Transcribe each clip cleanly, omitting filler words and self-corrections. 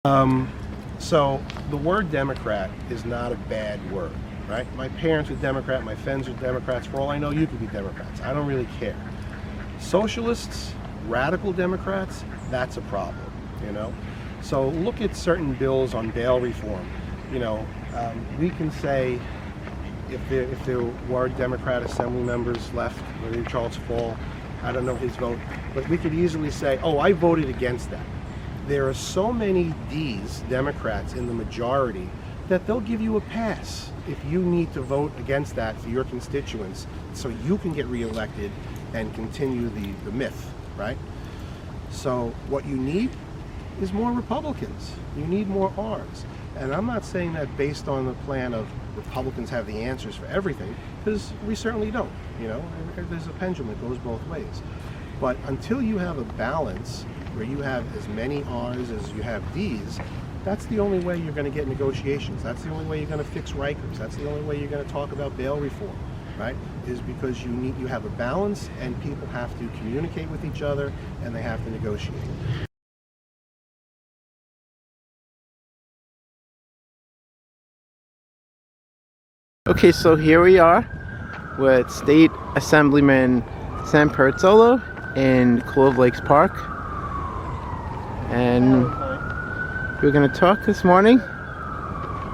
So the word Democrat is not a bad word, right? My parents are Democrat, my friends are Democrats. For all I know, you could be Democrats. I don't really care. Socialists, radical Democrats, that's a problem, you know? So look at certain bills on bail reform. You know, we can say if there were Democrat Assembly members left, whether Charles Fall, I don't know his vote, but we could easily say, oh, I voted against that. There are so many D's, Democrats, in the majority that they'll give you a pass if you need to vote against that for your constituents so you can get reelected and continue the myth, right? So what you need is more Republicans. You need more R's. And I'm not saying that based on the plan of Republicans have the answers for everything, because we certainly don't, you know? There's a pendulum that goes both ways. But until you have a balance where you have as many R's as you have D's, that's the only way you're going to get negotiations. That's the only way you're going to fix Rikers. That's the only way you're going to talk about bail reform, right? Is because you have a balance and people have to communicate with each other and they have to negotiate. Okay, so here we are with State Assemblyman Sam Pirozzolo in Clove Lakes Park. And we're going to talk this morning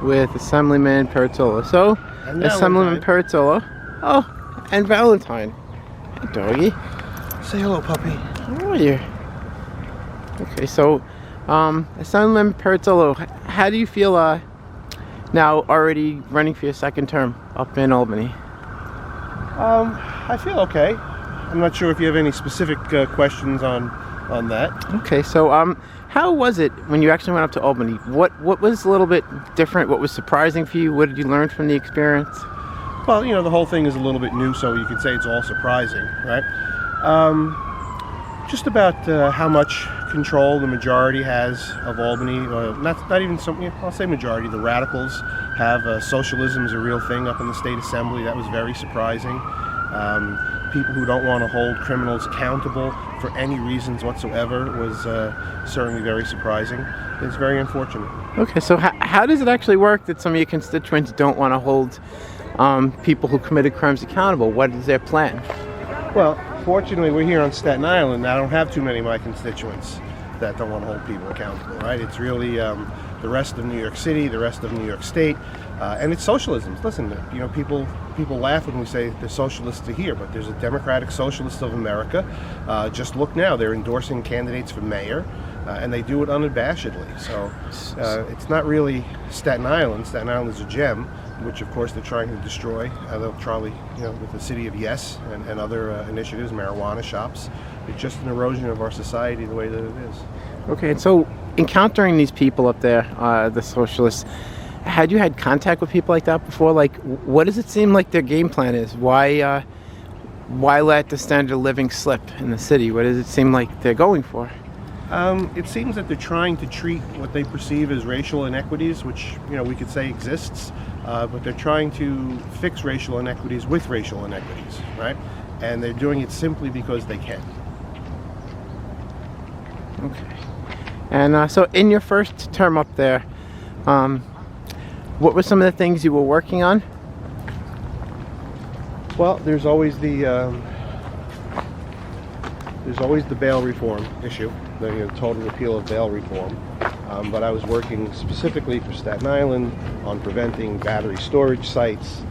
with Assemblyman Pirozzolo. So, Assemblyman Pirozzolo. Oh, and Valentine. Hey, doggy. Say hello, puppy. How are you? Okay, so, Assemblyman Pirozzolo, how do you feel now already running for your second term up in Albany? I feel okay. I'm not sure if you have any specific questions on that. Okay, so how was it when you actually went up to Albany? What was a little bit different? What was surprising for you? What did you learn from the experience? Well, you know, the whole thing is a little bit new, so you could say it's all surprising, right? Just about how much control the majority has of Albany. Not even something. I'll say majority. The radicals have socialism is a real thing up in the state assembly. That was very surprising. People who don't want to hold criminals accountable for any reasons whatsoever was certainly very surprising. It's very unfortunate. Okay, so how does it actually work that some of your constituents don't want to hold people who committed crimes accountable? What is their plan? Well, fortunately, we're here on Staten Island. I don't have too many of my constituents that don't want to hold people accountable, right? It's really the rest of New York City, the rest of New York State, and it's socialism. Listen, you know, people laugh when we say the socialists are here, but there's a Democratic Socialist of America. Just look now, they're endorsing candidates for mayor, and they do it unabashedly. So it's not really Staten Island. Staten Island is a gem, which of course they're trying to destroy. They'll probably, you know, with the City of Yes and other initiatives, marijuana shops. It's just an erosion of our society the way that it is. Okay, and so encountering these people up there, the socialists, had you had contact with people like that before? Like, what does it seem like their game plan is? Why let the standard of living slip in the city? What does it seem like they're going for? It seems that they're trying to treat what they perceive as racial inequities, which, you know, we could say exists, but they're trying to fix racial inequities with racial inequities, right? And they're doing it simply because they can. Okay. And so in your first term up there, what were some of the things you were working on? Well, there's always the bail reform issue, the total repeal of bail reform. But I was working specifically for Staten Island on preventing battery storage sites.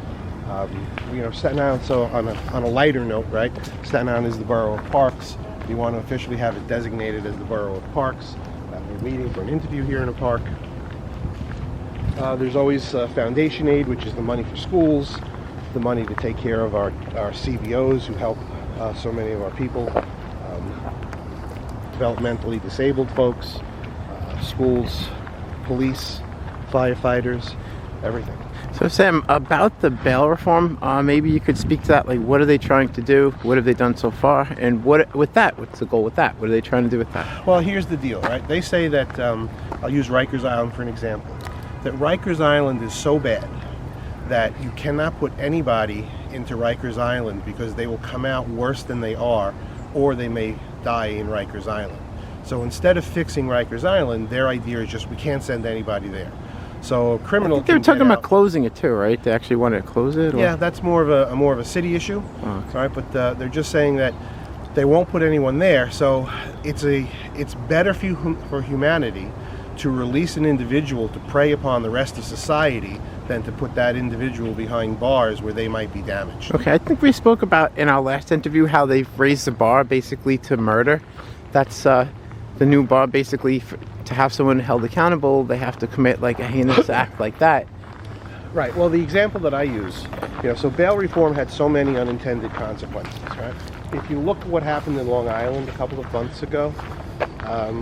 You know, Staten Island. So on a lighter note, right? Staten Island is the borough of Parks. We want to officially have it designated as the borough of Parks. We're meeting for an interview here in a park. There's always foundation aid, which is the money for schools, the money to take care of our CBOs who help so many of our people, developmentally disabled folks, schools, police, firefighters, everything. So Sam, about the bail reform, maybe you could speak to that. Like, what are they trying to do? What have they done so far? And what's the goal with that? What are they trying to do with that? Well, here's the deal, right? They say that, I'll use Rikers Island for an example, that Rikers Island is so bad that you cannot put anybody into Rikers Island because they will come out worse than they are, or they may die in Rikers Island. So instead of fixing Rikers Island, their idea is just we can't send anybody there. So a I criminal. think they were can talking get about out. closing it too, right? They actually wanted to close it. Or? Yeah, that's more of a city issue, Oh, okay. right? But they're just saying that they won't put anyone there. So it's better for humanity to release an individual to prey upon the rest of society than to put that individual behind bars where they might be damaged. Okay, I think we spoke about in our last interview how they've raised the bar basically to murder. That's the new bar basically. To have someone held accountable, they have to commit like a heinous act like that. Right. Well, the example that I use, so bail reform had so many unintended consequences, right? If you look at what happened in Long Island a couple of months ago,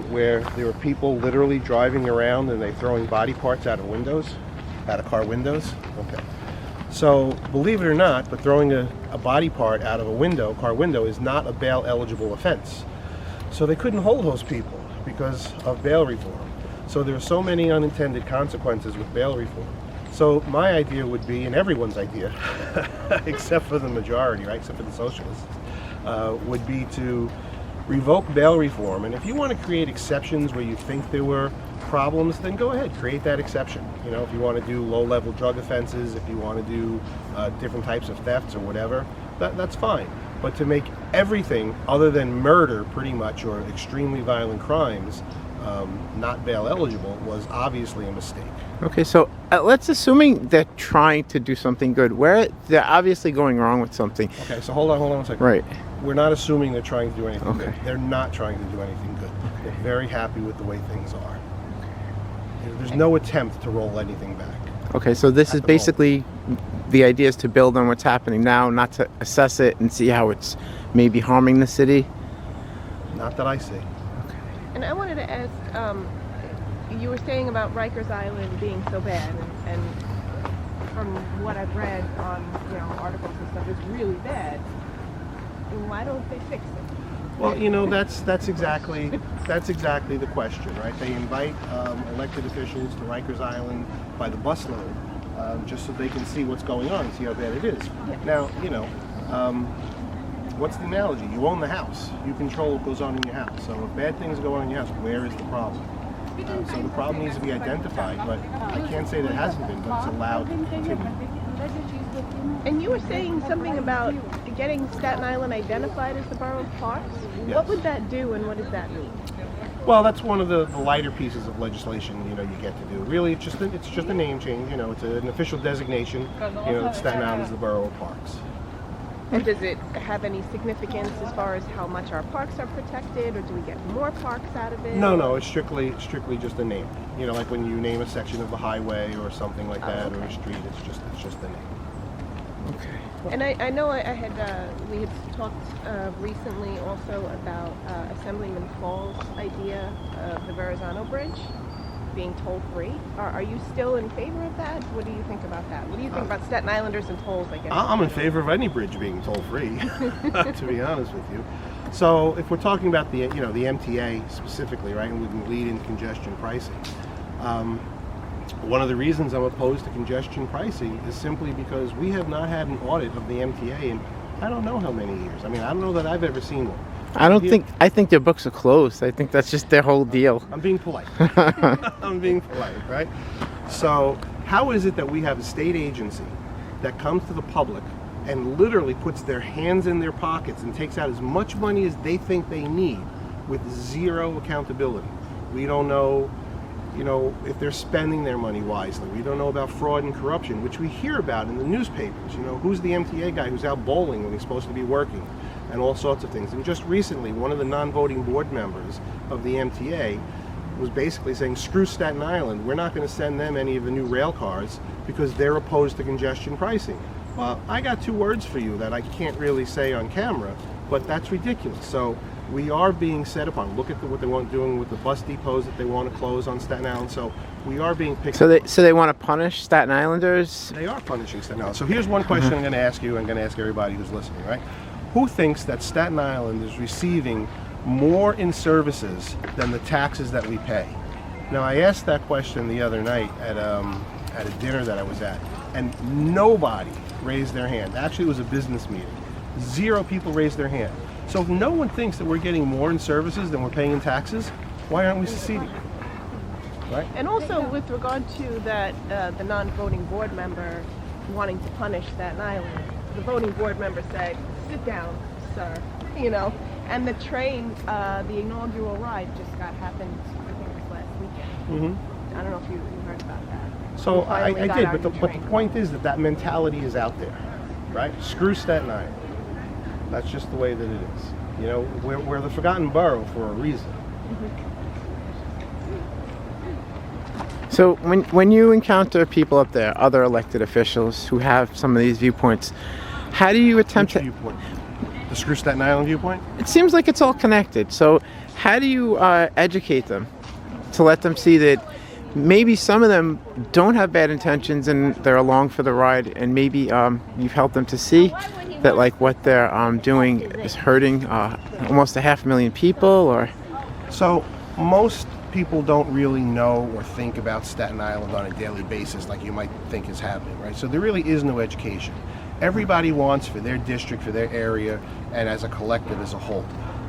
where there were people literally driving around and they're throwing body parts out of car windows. Okay. So believe it or not, but throwing a body part out of a car window, is not a bail eligible offense. So they couldn't hold those people because of bail reform. So there are so many unintended consequences with bail reform. So my idea would be, and everyone's idea, except for the majority, right, except for the socialists, would be to revoke bail reform. And if you want to create exceptions where you think there were problems, then go ahead, create that exception. If you want to do low-level drug offenses, if you want to do different types of thefts or whatever, that's fine. But to make everything other than murder, pretty much, or extremely violent crimes, not bail eligible, was obviously a mistake. Okay, so let's assuming they're trying to do something good, where they're obviously going wrong with something. Okay, so hold on one second. Right. We're not assuming they're trying to do anything Okay. good. They're not trying to do anything good. They're very happy with the way things are. There's no attempt to roll anything back. Okay, so this is the basically the idea is to build on what's happening now, not to assess it and see how it's maybe harming the city. Not that I see. And I wanted to ask, you were saying about Rikers Island being so bad, and from what I've read on articles and stuff, it's really bad. And why don't they fix it? Well, that's exactly the question, right? They invite elected officials to Rikers Island by the busload, just so they can see what's going on and see how bad it is. Yeah. Now, what's the analogy? You own the house. You control what goes on in your house. So if bad things go on in your house, where is the problem? So the problem needs to be identified, but I can't say that it hasn't been, but it's allowed to continue. And you were saying something about getting Staten Island identified as the borough of parks. Yes. What would that do, and what does that mean? Well, that's one of the lighter pieces of legislation you get to do. Really, it's just a name change. It's an official designation. Staten Island is the borough of parks. And does it have any significance as far as how much our parks are protected, or do we get more parks out of it? No, it's strictly just a name. Like when you name a section of the highway or something like that, okay. or a street, it's just a name. Okay. And I know we had talked recently also about Assemblyman Fall's idea of the Verrazano Bridge being toll-free. Are you still in favor of that? What do you think about that? What do you think about Staten Islanders and tolls, I guess? I'm in favor of any bridge being toll-free, to be honest with you. So if we're talking about the MTA specifically, right, and we can lead in congestion pricing, one of the reasons I'm opposed to congestion pricing is simply because we have not had an audit of the MTA in I don't know how many years. I don't know that I've ever seen one. I think their books are closed. I think that's just their whole deal. I'm being polite. I'm being polite, right? So how is it that we have a state agency that comes to the public and literally puts their hands in their pockets and takes out as much money as they think they need with zero accountability? We don't know, if they're spending their money wisely. We don't know about fraud and corruption, which we hear about in the newspapers. Who's the MTA guy who's out bowling when he's supposed to be working? And all sorts of things. And just recently, one of the non-voting board members of the MTA was basically saying, screw Staten Island, we're not going to send them any of the new rail cars because they're opposed to congestion pricing. Well, I got two words for you that I can't really say on camera, but that's ridiculous. So we are being set upon. Look at what they want doing with the bus depots that they want to close on Staten Island. So we are being picked. So they want to punish Staten Islanders? They are punishing Staten Island. So here's one question I'm going to ask you. I'm going to ask everybody who's listening, right? Who thinks that Staten Island is receiving more in services than the taxes that we pay? Now, I asked that question the other night at a dinner that I was at, and nobody raised their hand. Actually, it was a business meeting. Zero people raised their hand. So if no one thinks that we're getting more in services than we're paying in taxes, why aren't we seceding? Right? And also with regard to that, the non-voting board member wanting to punish Staten Island, the voting board member said, "Sit down, sir," you know. And the train, the inaugural ride just happened, I think it was last weekend. I don't know if you heard about that. So We I finally got did, our but the train. point is that mentality is out there, right? Screw Staten Island. That's just the way that it is. You know, we're the forgotten borough for a reason. So when you encounter people up there, other elected officials who have some of these viewpoints, how do you attempt Which to... viewpoint? The Screw Staten Island viewpoint? It seems like it's all connected. So how do you educate them to let them see that maybe some of them don't have bad intentions and they're along for the ride, and maybe you've helped them to see that like what they're doing is hurting almost 500,000 people? Or So most people don't really know or think about Staten Island on a daily basis like you might think is happening, right? So there really is no education. Everybody wants for their district, for their area, and as a collective as a whole.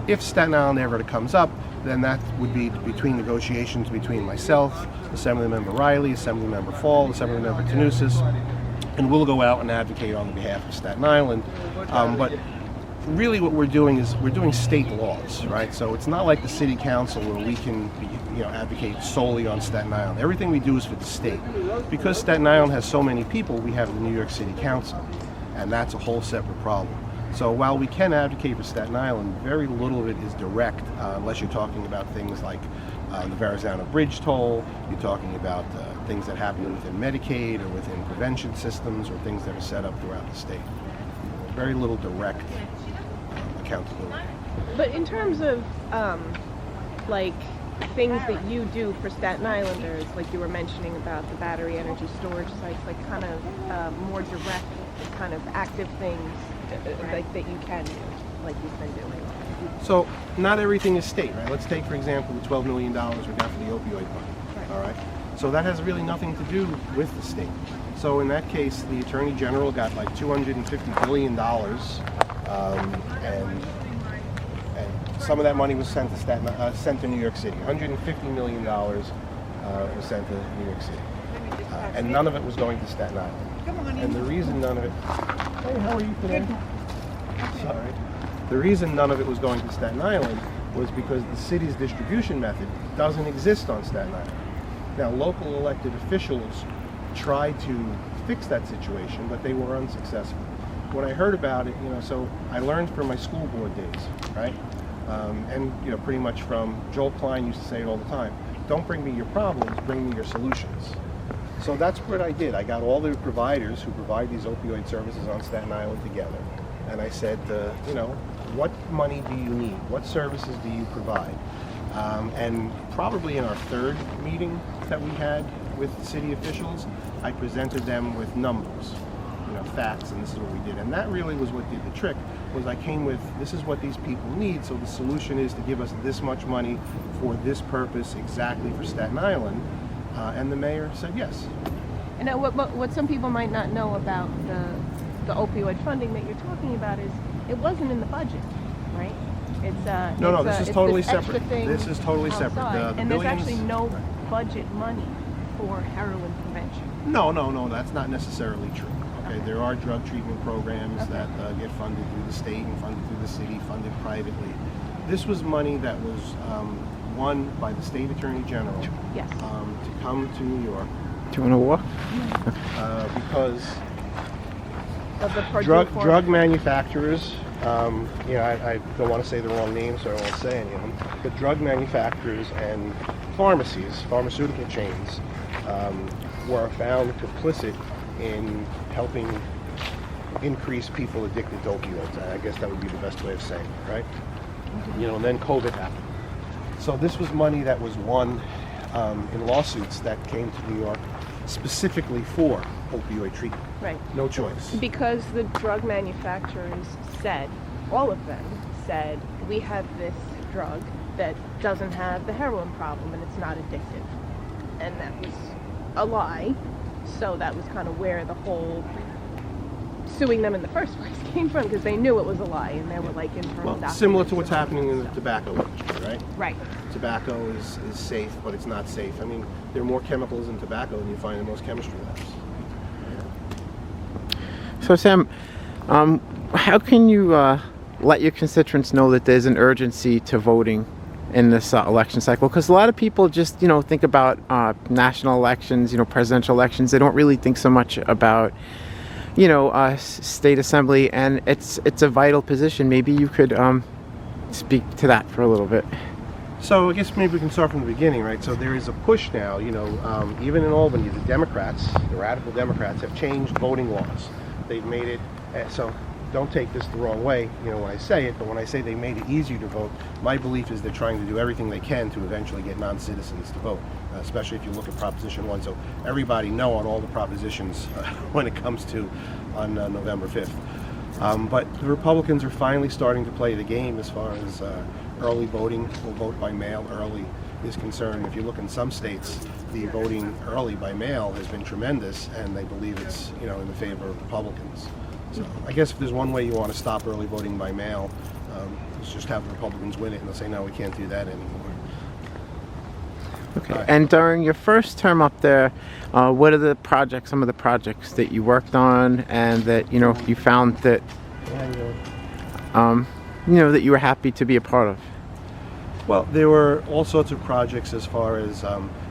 If Staten Island ever comes up, then that would be between negotiations between myself, Assemblymember Riley, Assemblymember Fall, Assemblymember Tanusis, and we'll go out and advocate on behalf of Staten Island. But really what we're doing is we're doing state laws, right? So it's not like the city council where we can advocate solely on Staten Island. Everything we do is for the state. Because Staten Island has so many people, we have the New York City Council, and that's a whole separate problem. So while we can advocate for Staten Island, very little of it is direct, unless you're talking about things like the Verrazano Bridge toll, you're talking about things that happen within Medicaid or within prevention systems or things that are set up throughout the state. Very little direct accountability. But in terms of like things that you do for Staten Islanders, like you were mentioning about the battery energy storage sites, like kind of more direct, kind of active things like that you can do, like you've been doing. So not everything is state, right? Let's take, for example, the $12 million we got for the opioid fund, all right? So that has really nothing to do with the state. So in that case, the Attorney General got like $250 billion, and some of that money was sent to sent to New York City. $150 million was sent to New York City, and none of it was going to Staten Island. And the reason none of it... Hey, how are you today? Sorry. The reason none of it was going to Staten Island was because the city's distribution method doesn't exist on Staten Island. Now, local elected officials tried to fix that situation, but they were unsuccessful. When I heard about it, so I learned from my school board days, right? And pretty much from Joel Klein used to say it all the time, don't bring me your problems, bring me your solutions. So that's what I did. I got all the providers who provide these opioid services on Staten Island together, and I said, what money do you need? What services do you provide? And probably in our third meeting that we had with city officials, I presented them with numbers, facts, and this is what we did. And that really was what did the trick, was I came with, this is what these people need, so the solution is to give us this much money for this purpose exactly for Staten Island. And the mayor said yes. And what some people might not know about the opioid funding that you're talking about is it wasn't in the budget, right? No, this is totally separate. This is totally separate. And there's actually no budget money for heroin prevention. No, that's not necessarily true. Okay, there are drug treatment programs that get funded through the state and funded through the city, funded privately. This was money that was won by the state attorney general to come to New York. Do you want to walk? Because Of the drug manufacturers, I don't want to say the wrong names, so I won't say any of them, but drug manufacturers and pharmacies, pharmaceutical chains, were found complicit in helping increase people addicted to opioids. I guess that would be the best way of saying it, right? And then COVID happened. So this was money that was won in lawsuits that came to New York specifically for opioid treatment. Right. No choice. Because the drug manufacturers said, all of them said, we have this drug that doesn't have the heroin problem and it's not addictive. And that was a lie. So that was kind of where the whole suing them in the first place came from, because they knew it was a lie, and there were like internal Well, documents. similar to what's happening in the tobacco industry, right? Right. Tobacco is safe, but it's not safe. I mean, there are more chemicals in tobacco than you find in most chemistry labs. So Sam, how can you let your constituents know that there's an urgency to voting in this election cycle? Because a lot of people just, think about national elections, presidential elections. They don't really think so much about, state assembly, and it's a vital position. Maybe you could speak to that for a little bit. So I guess maybe we can start from the beginning, right? So there is a push now, even in Albany, the Democrats, the radical Democrats, have changed voting laws. They've made it, so don't take this the wrong way, when I say it, but when I say they made it easier to vote, my belief is they're trying to do everything they can to eventually get non-citizens to vote, especially if you look at Proposition 1. So everybody know on all the propositions when it comes to on November 5th. But the Republicans are finally starting to play the game as far as early voting, or vote by mail early, is concerned. If you look in some states, the voting early by mail has been tremendous, and they believe it's in the favor of Republicans. So I guess if there's one way you want to stop early voting by mail, it's just have the Republicans win it, and they'll say, no, we can't do that anymore. Okay. And during your first term up there, what are some of the projects that you worked on, and that you found that that you were happy to be a part of? Well, there were all sorts of projects as far as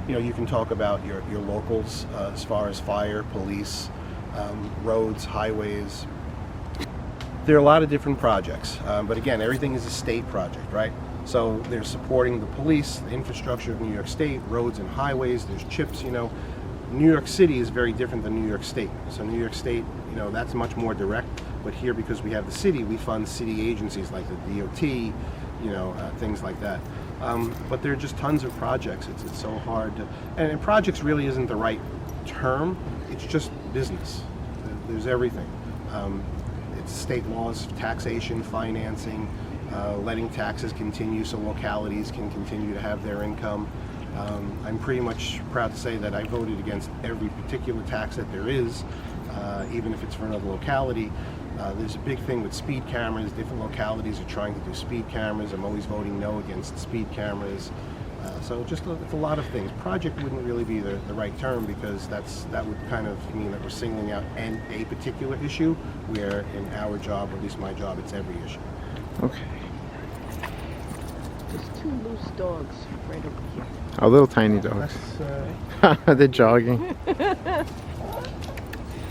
you can talk about your locals, as far as fire, police, roads, highways. There are a lot of different projects, but again, everything is a state project, right? So they're supporting the police, the infrastructure of New York State, roads and highways. There's CHIPS. New York City is very different than New York State. So New York State, that's much more direct. But here, because we have the city, we fund city agencies like the DOT, things like that. But there are just tons of projects. It's so hard to, and projects really isn't the right term. It's just business. There's everything. It's state laws, taxation, financing, letting taxes continue so localities can continue to have their income. I'm pretty much proud to say that I voted against every particular tax that there is, even if it's for another locality. There's a big thing with speed cameras. Different localities are trying to do speed cameras. I'm always voting no against speed cameras. So it's a lot of things. Project wouldn't really be the right term, because that would kind of mean that we're singling out a particular issue, where in our job, or at least my job, it's every issue. Okay. There's 2 loose dogs right over here. Oh, little tiny dogs. They're jogging.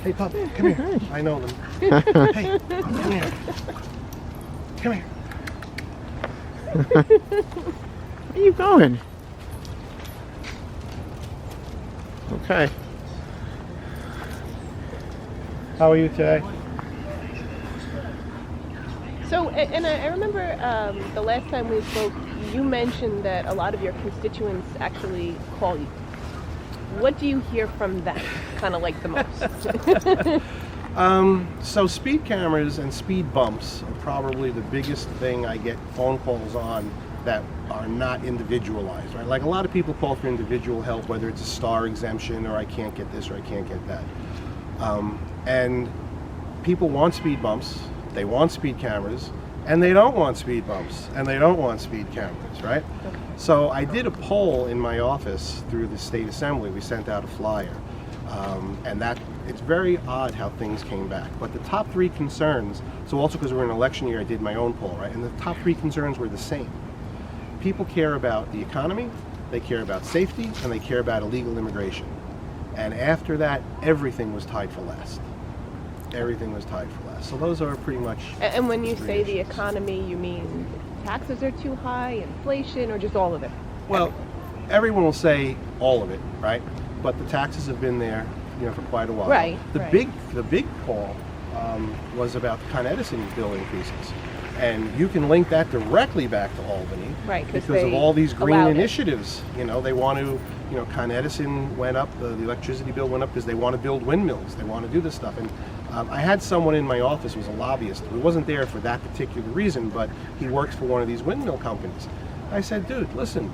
Hey, pup, come here. I know them. Hey, come here. Come here. Where are you going? Okay. How are you today? So, and I remember the last time we spoke, you mentioned that a lot of your constituents actually call you. What do you hear from them, kind of like the most? So speed cameras and speed bumps are probably the biggest thing I get phone calls on that are not individualized, right? Like a lot of people call for individual help, whether it's a star exemption or I can't get this or I can't get that. And people want speed bumps, they want speed cameras, and they don't want speed bumps, and they don't want speed cameras, right? Okay. So I did a poll in my office through the state assembly. We sent out a flyer, and it's very odd how things came back. But the top 3 concerns, so also because we're in an election year, I did my own poll, right? And the top 3 concerns were the same. People care about the economy, they care about safety, and they care about illegal immigration. And after that, everything was tied for last. Everything was tied for last. So those are pretty much. And when you say issues. the economy, you mean taxes are too high, inflation, or just all of it? Well, everyone will say all of it, right? But the taxes have been there, for quite a while. Right. The big call was about the Con Edison bill increases, and you can link that directly back to Albany, right? Because of all these green initiatives. They want to. Con Edison went up. The electricity bill went up because they want to build windmills. They want to do this stuff. And I had someone in my office who was a lobbyist who wasn't there for that particular reason, but he works for one of these windmill companies. I said, dude, listen,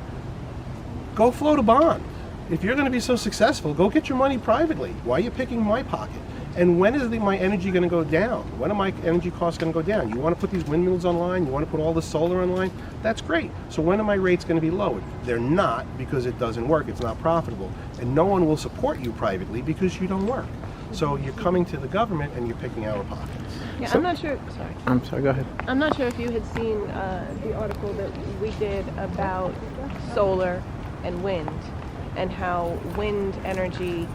go float a bond. If you're going to be so successful, go get your money privately. Why are you picking my pocket? And when is my energy going to go down? When are my energy costs going to go down? You want to put these windmills online? You want to put all the solar online? That's great. So when are my rates going to be lowered? They're not, because it doesn't work. It's not profitable. And no one will support you privately because you don't work. So you're coming to the government and you're picking our pockets. Yeah, So- I'm not sure. Sorry. I'm sorry, go ahead. I'm not sure if you had seen the article that we did about solar and wind, and how wind energy,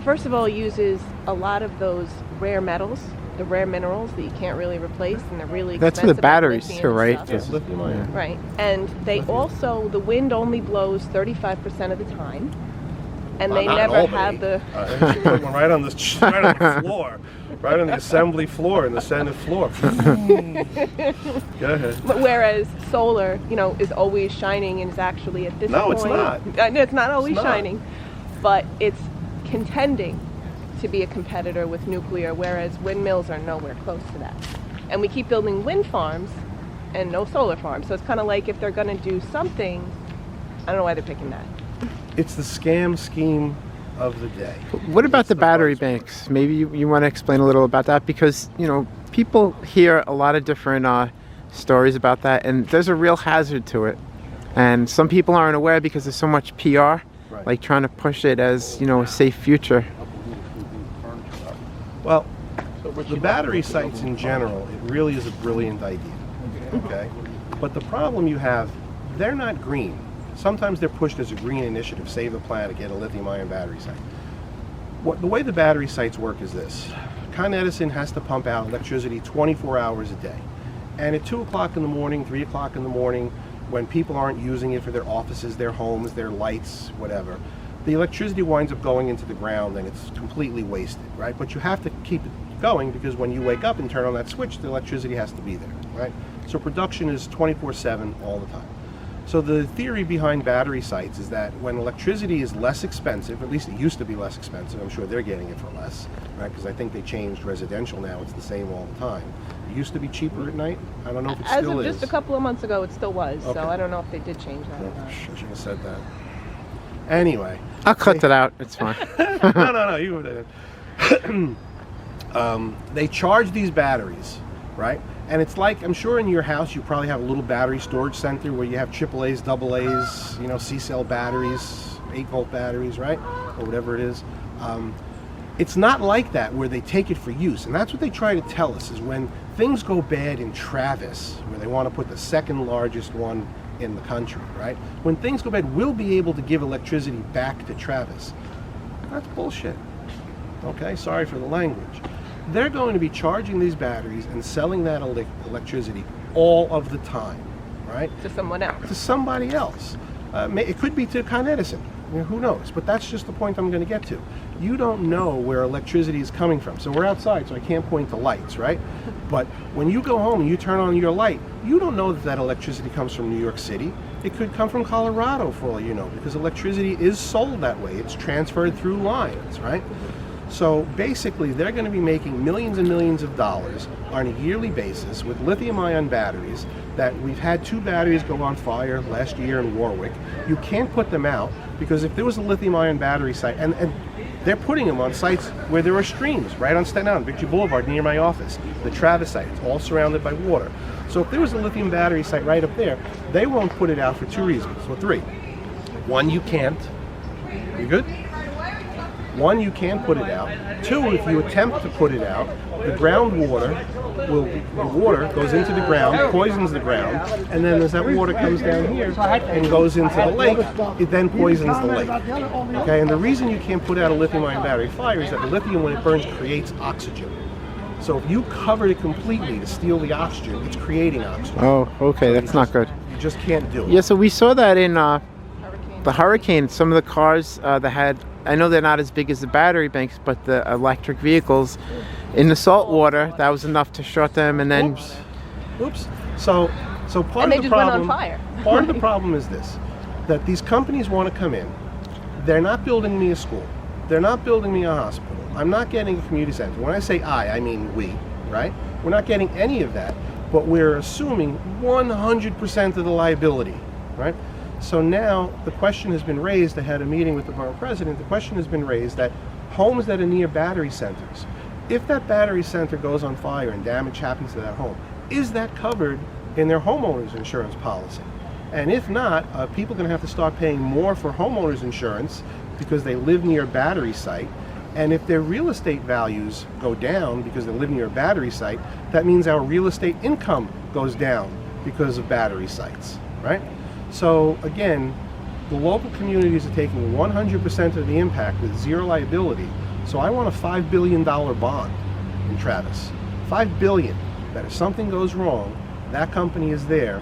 first of all, uses a lot of those rare metals, the rare minerals that you can't really replace, and they're really That's expensive. for the batteries like lithium too, and right? stuff. Yes, lithium ion. Right. And they also, the wind only blows 35% of the time. And they Not in never Albany. have the. She put one right on the floor, right on the assembly floor and the Senate floor. Go ahead. But whereas solar, is always shining and is actually at this No, point. it's not. No, it's not always not. shining, but it's contending to be a competitor with nuclear, whereas windmills are nowhere close to that. And we keep building wind farms and no solar farms. So it's kind of like if they're going to do something, I don't know why they're picking that. It's the scam scheme of the day. What about It's the the battery buzzword. banks? Maybe you want to explain a little about that, because people hear a lot of different stories about that, and there's a real hazard to it. And some people aren't aware because there's so much PR, Right. like trying to push it as a safe future. Well, the battery sites in general, it really is a brilliant idea. Okay? But the problem you have, they're not green. Sometimes they're pushed as a green initiative, save the planet, get a lithium-ion battery site. The way the battery sites work is this. Con Edison has to pump out electricity 24 hours a day. And at 2 o'clock in the morning, 3 o'clock in the morning, when people aren't using it for their offices, their homes, their lights, whatever, the electricity winds up going into the ground and it's completely wasted, right? But you have to keep it going because when you wake up and turn on that switch, the electricity has to be there, right? So production is 24/7 all the time. So the theory behind battery sites is that when electricity is less expensive, at least it used to be less expensive, I'm sure they're getting it for less, right? Because I think they changed residential now, it's the same all the time. It used to be cheaper at night. I don't know if it As still of is. just a couple of months ago, it still was. Okay. So I don't know if they did change that or not. I should have said that. Anyway. I'll cut that out. It's fine. no, you they charge these batteries, right? And it's like, I'm sure in your house you probably have a little battery storage center where you have AAAs, AA's, C-cell batteries, 8-volt batteries, right? Or whatever it is. It's not like that where they take it for use. And that's what they try to tell us, is when things go bad in Travis, where they want to put the second largest one in the country, right? When things go bad, we'll be able to give electricity back to Travis. That's bullshit. Okay, sorry for the language. They're going to be charging these batteries and selling that electricity all of the time, right? To someone else. To somebody else. It could be to Con Edison. Who knows? But that's just the point I'm going to get to. You don't know where electricity is coming from. So we're outside, so I can't point to lights, right? But when you go home and you turn on your light, you don't know that that electricity comes from New York City. It could come from Colorado, for all you know, because electricity is sold that way. It's transferred through lines, right? So basically, they're going to be making millions and millions of dollars on a yearly basis with lithium-ion batteries that we've had 2 batteries go on fire last year in Warwick. You can't put them out because if there was a lithium-ion battery site, and they're putting them on sites where there are streams, right on Staten Island, Victory Boulevard near my office, the Travis site, it's all surrounded by water. So if there was a lithium battery site right up there, they won't put it out for 2 reasons, or 3. One, you can't. You good? One, you can't put it out. 2, if you attempt to put it out, the groundwater the water goes into the ground, poisons the ground, and then as that water comes down here and goes into the lake, it then poisons the lake. Okay, and the reason you can't put out a lithium-ion battery fire is that the lithium, when it burns, creates oxygen. So if you covered it completely to steal the oxygen, it's creating oxygen. Oh, okay, So that's you not good. You just can't do it. Yeah, so we saw that in Hurricane. the hurricane. Some of the cars that had, I know they're not as big as the battery banks, but the electric vehicles in the salt water, that was enough to short them, and then Oops. So part And they of the just went problem. on fire. Part of the problem is this: that these companies want to come in. They're not building me a school. They're not building me a hospital. I'm not getting a community center. When I say I mean we, right? We're not getting any of that, but we're assuming 100% of the liability, right? So now the question has been raised. I had a meeting with the borough president. The question has been raised that homes that are near battery centers, if that battery center goes on fire and damage happens to that home, is that covered in their homeowner's insurance policy? And if not, people are going to have to start paying more for homeowners insurance because they live near a battery site. And if their real estate values go down because they live near a battery site, that means our real estate income goes down because of battery sites, right? So again, the local communities are taking 100% of the impact with zero liability. So I want a $5 billion bond in Travis. $5 billion, that if something goes wrong, that company is there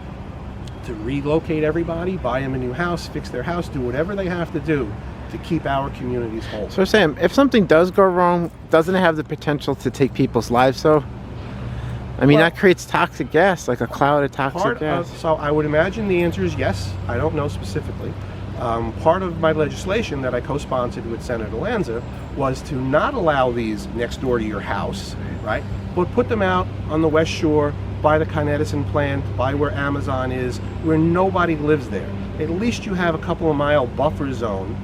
to relocate everybody, buy them a new house, fix their house, do whatever they have to do to keep our communities whole. So Sam, if something does go wrong, doesn't it have the potential to take people's lives though? I mean, Well, that creates toxic gas, like a cloud of toxic gas. So I would imagine the answer is yes. I don't know specifically. Part of my legislation that I co-sponsored with Senator Lanza was to not allow these next door to your house, right? But put them out on the West Shore, by the Con Edison plant, by where Amazon is, where nobody lives there. At least you have a couple of mile buffer zone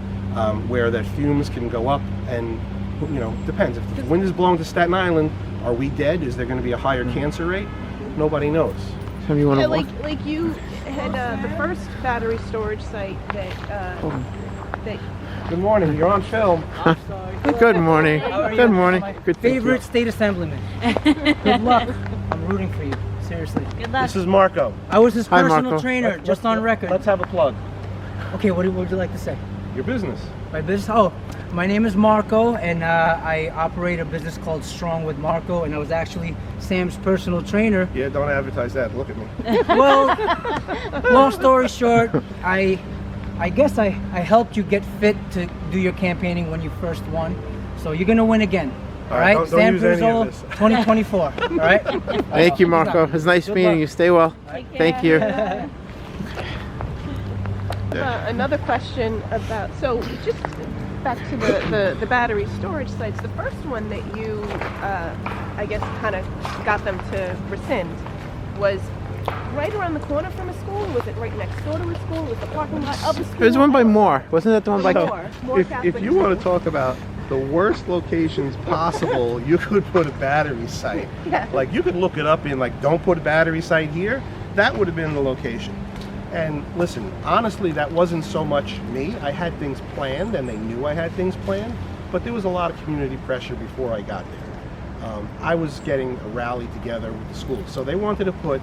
where that fumes can go up, and depends. If the wind is blowing to Staten Island, are we dead? Is there going to be a higher cancer rate? Nobody knows. Sam, you want Yeah, to like you had the first battery storage site that Good morning. You're on film. Good morning. How are you? Good morning. My Good favorite state assemblyman. Good luck. I'm rooting for you. Seriously. Good luck. This is Marco. I was his Hi, personal Marco. trainer, just on record. Let's have a plug. Okay, what would you like to say? Your business. My business? Oh, my name is Marco, and I operate a business called Strong with Marco, and I was actually Sam's personal trainer. Yeah, don't advertise that. Look at me. Well, long story short, I guess I helped you get fit to do your campaigning when you first won, so you're gonna win again. All right, don't Sam use any of Pirozzolo, this. 2024. All right. Thank you, Marco. It was nice Good meeting luck. you. Stay well. Thank you. another question about, so just back to the battery storage sites. The first one that you, I guess, kind of got them to rescind was right around the corner from a school. Was it right next door to a school? Was the parking lot of a school? It was one by Moore. Wasn't that the one by? More If Catholic you want to schools. talk about the worst locations possible, you could put a battery site. Yeah. Like you could look it up in don't put a battery site here. That would have been the location. And listen, honestly, that wasn't so much me. I had things planned, and they knew I had things planned. But there was a lot of community pressure before I got there. I was getting a rally together with the schools, so they wanted to put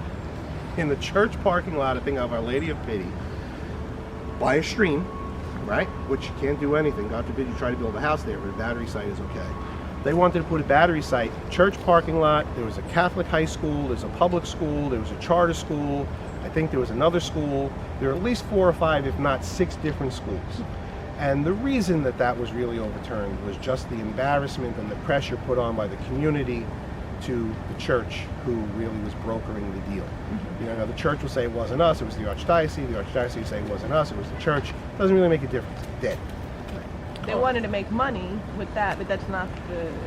in the church parking lot, I think of Our Lady of Pity, by a stream, right? Which you can't do anything. God forbid you try to build a house there, but a battery site is okay. They wanted to put a battery site, church parking lot. There was a Catholic high school, there's a public school, there was a charter school. I think there was another school. There are at least 4 or 5, if not 6 different schools. And the reason that that was really overturned was just the embarrassment and the pressure put on by the community to the church, who really was brokering the deal. Now the church will say it wasn't us, it was the archdiocese. The archdiocese will say it wasn't us, it was the church. Doesn't really make a difference. Dead. They wanted to make money with that, but that's not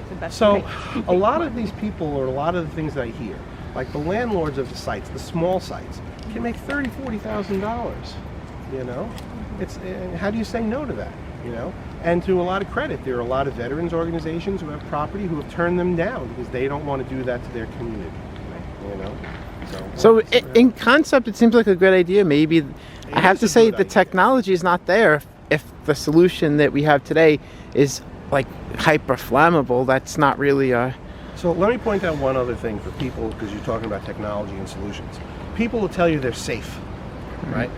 the best. So way to a lot of these people, or a lot of the things that I hear, like the landlords of the sites, the small sites, can make $30,000, $40,000. It's how do you say no to that? And to a lot of credit, there are a lot of veterans organizations who have property who have turned them down because they don't want to do that to their community. So in concept, it seems like a good idea. Maybe I have is to a say good the idea. technology is not there. If the solution that we have today is like hyper flammable, that's not really So let me point out one other thing for people, because you're talking about technology and solutions. People will tell you they're safe, right?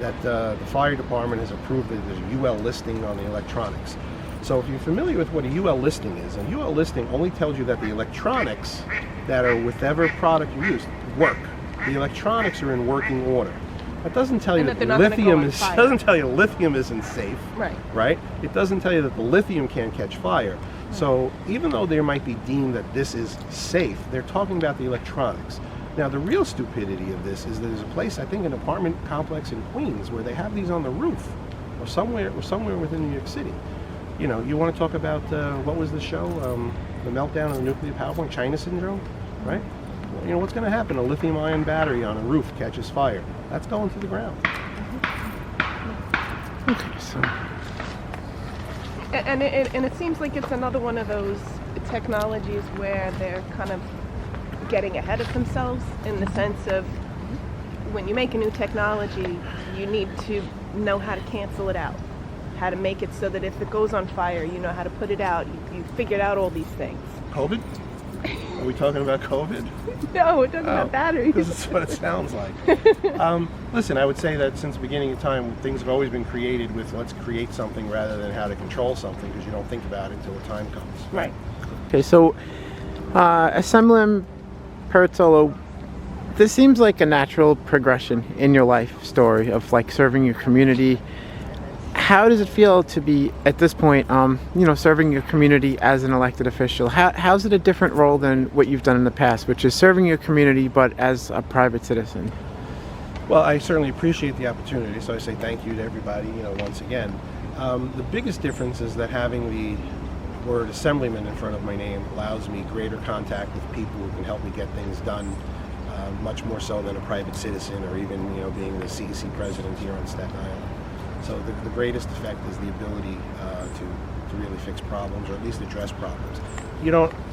That the fire department has approved that there's a UL listing on the electronics. So if you're familiar with what a UL listing is, a UL listing only tells you that the electronics that are with whatever product you use work. The electronics are in working order. That doesn't tell you And that that they're not gonna go lithium on is fire. doesn't tell you lithium isn't safe. Right. Right? It doesn't tell you that the lithium can't catch fire. So even though there might be deemed that this is safe, they're talking about the electronics. Now the real stupidity of this is that there's a place, I think an apartment complex in Queens, where they have these on the roof, or somewhere within New York City. You want to talk about what was the show, the meltdown of the nuclear power plant, China syndrome, right? What's going to happen? A lithium-ion battery on a roof catches fire. That's going to the ground. okay. So And it seems like it's another one of those technologies where they're kind of getting ahead of themselves in the sense of when you make a new technology, you need to know how to cancel it out, how to make it so that if it goes on fire, you know how to put it out. You figured out all these things. COVID? Are we talking about COVID? No, it doesn't have batteries. This is what it sounds like. Listen, I would say that since the beginning of time, things have always been created with let's create something rather than how to control something, because you don't think about it until the time comes. Right. Okay, so Assemblymember Pirozzolo, this seems like a natural progression in your life story of like serving your community. How does it feel to be at this point, serving your community as an elected official? How's it a different role than what you've done in the past, which is serving your community but as a private citizen? Well, I certainly appreciate the opportunity, so I say thank you to everybody, once again. The biggest difference is that having the word Assemblyman in front of my name allows me greater contact with people who can help me get things done, much more so than a private citizen or even, being the CEC president here on Staten Island. So the greatest effect is the ability to really fix problems, or at least address problems.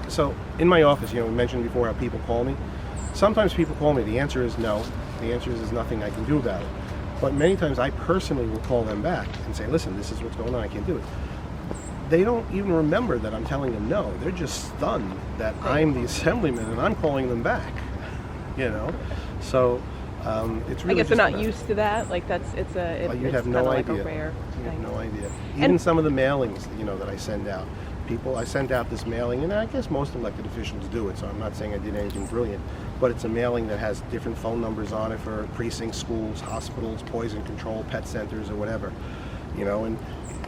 So in my office, we mentioned before how people call me. Sometimes people call me, the answer is no. The answer is there's nothing I can do about it. But many times I personally will call them back and say, listen, this is what's going on, I can't do it. They don't even remember that I'm telling them no. They're just stunned that I'm the assemblyman and I'm calling them back, So it's really I guess they're not about, used to that. Like you have no like idea. a rare You have thing. no idea. Even some of the mailings, that I send out. I send out this mailing, and I guess most elected officials do it, so I'm not saying I did anything brilliant, but it's a mailing that has different phone numbers on it for precincts, schools, hospitals, poison control, pet centers, or whatever. And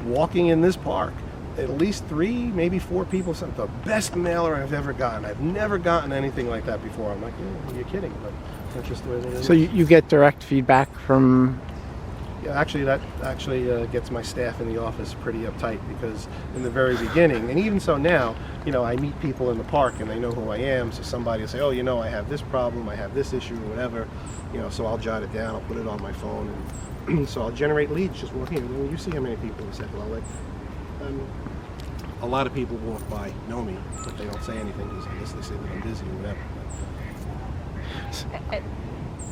walking in this park, at least 3, maybe 4 people sent the best mailer I've ever gotten. I've never gotten anything like that before. I'm like, you're kidding, but that's just the way it is. So you get direct feedback from... Yeah, actually, that gets my staff in the office pretty uptight, because in the very beginning, and even so now, I meet people in the park and they know who I am, so somebody will say, oh, I have this problem, I have this issue, or whatever, so I'll jot it down, I'll put it on my phone, and so I'll generate leads just walking in. You see how many people have said, well, a lot of people walk by, know me, but they don't say anything because I guess they say that I'm busy or whatever.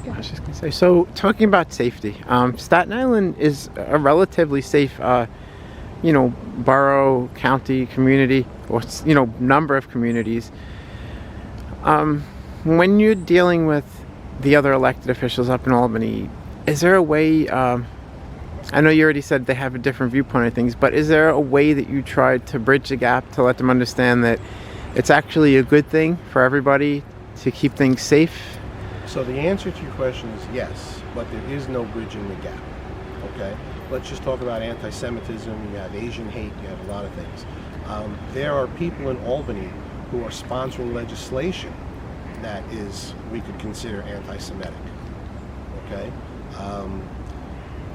I was just going to say, so talking about safety, Staten Island is a relatively safe, borough, county, community, or, number of communities. When you're dealing with the other elected officials up in Albany, is there a way, I know you already said they have a different viewpoint of things, but is there a way that you tried to bridge the gap to let them understand that it's actually a good thing for everybody to keep things safe? So the answer to your question is yes, but there is no bridging the gap, okay? Let's just talk about anti-Semitism, you have Asian hate, you have a lot of things. There are people in Albany who are sponsoring legislation that we could consider anti-Semitic, okay?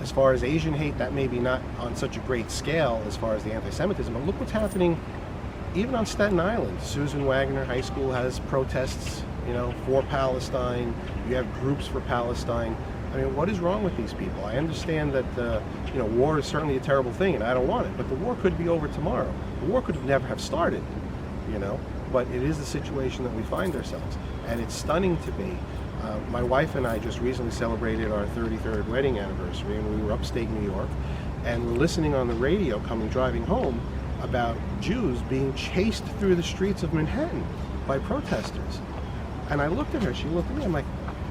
As far as Asian hate, that may be not on such a great scale as far as the anti-Semitism, but look what's happening even on Staten Island. Susan Wagner High School has protests, for Palestine. You have groups for Palestine. I mean, what is wrong with these people? I understand that, war is certainly a terrible thing, and I don't want it, but the war could be over tomorrow. The war could never have started, but it is the situation that we find ourselves, and it's stunning to me. My wife and I just recently celebrated our 33rd wedding anniversary, and we were upstate New York, and we're listening on the radio driving home about Jews being chased through the streets of Manhattan by protesters. And I looked at her, she looked at me, I'm like,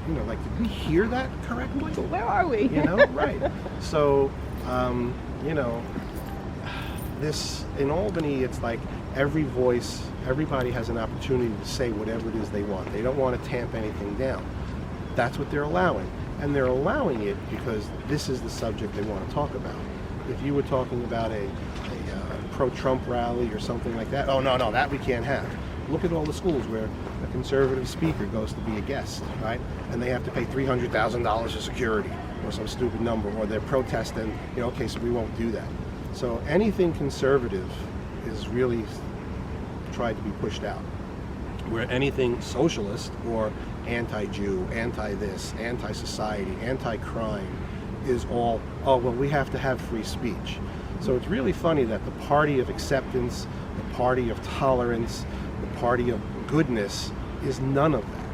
did we hear that correctly? Where are we? Right. So, this, in Albany, it's like everybody has an opportunity to say whatever it is they want. They don't want to tamp anything down. That's what they're allowing. And they're allowing it because this is the subject they want to talk about. If you were talking about a pro-Trump rally or something like that, oh, no, that we can't have. Look at all the schools where a conservative speaker goes to be a guest, right? And they have to pay $300,000 of security or some stupid number, or they're protesting, okay, so we won't do that. So anything conservative is really tried to be pushed out. Where anything socialist or anti-Jew, anti-this, anti-society, anti-crime is all, oh, well, we have to have free speech. So it's really funny that the party of acceptance the party of tolerance, the party of goodness, is none of that.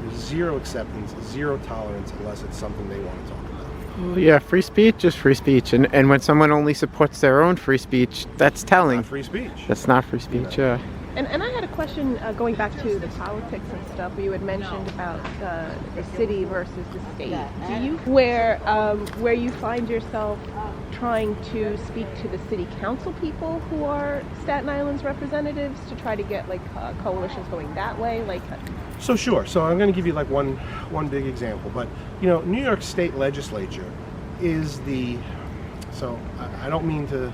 There's zero acceptance, zero tolerance unless it's something they want to talk about. Well, yeah, free speech is free speech, and when someone only supports their own free speech, that's telling. Not free speech. That's not free speech. You know. Yeah. And I had a question going back to the politics and stuff. You had mentioned about the city versus the state. Do you where you find yourself trying to speak to the city council people who are Staten Island's representatives to try to get like coalitions going that way? Like, So sure. So I'm going to give you like one big example. But New York State Legislature is the. So I don't mean to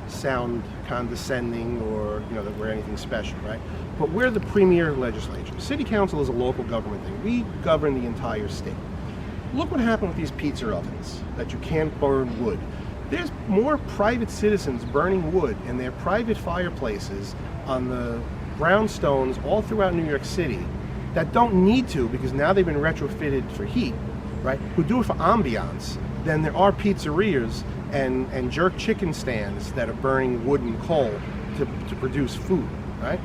sound condescending or that we're anything special, right? But we're the premier legislature. City council is a local government thing. We govern the entire state. Look what happened with these pizza ovens that you can't burn wood. There's more private citizens burning wood in their private fireplaces on the brownstones all throughout New York City that don't need to because now they've been retrofitted for heat, right? Who do it for ambiance. Then there are pizzerias and jerk chicken stands that are burning wood and coal to produce food, right?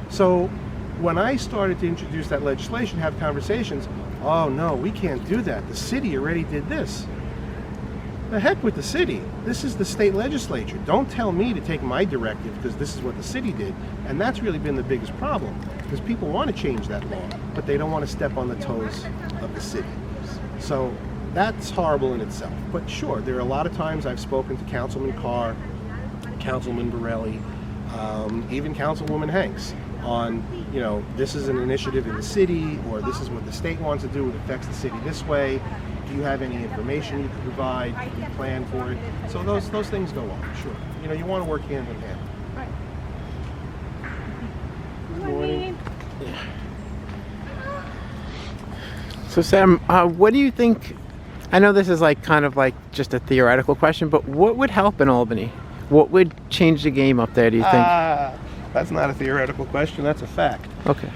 So when I started to introduce that legislation, have conversations, oh no, we can't do that. The city already did this. The heck with the city. This is the state legislature. Don't tell me to take my directive because this is what the city did. And that's really been the biggest problem because people want to change that law, but they don't want to step on the toes of the city. So that's horrible in itself. But sure, there are a lot of times I've spoken to Councilman Carr, Councilman Borelli, even Councilwoman Hanks on, this is an initiative in the city, or this is what the state wants to do, it affects the city this way. Do you have any information you can provide? Do you plan for it? So those things go on, sure. You want to work hand in hand. right. Morning. So Sam, what do you think? I know this is kind of just a theoretical question, but what would help in Albany? What would change the game up there, do you think? That's not a theoretical question, that's a fact. Okay.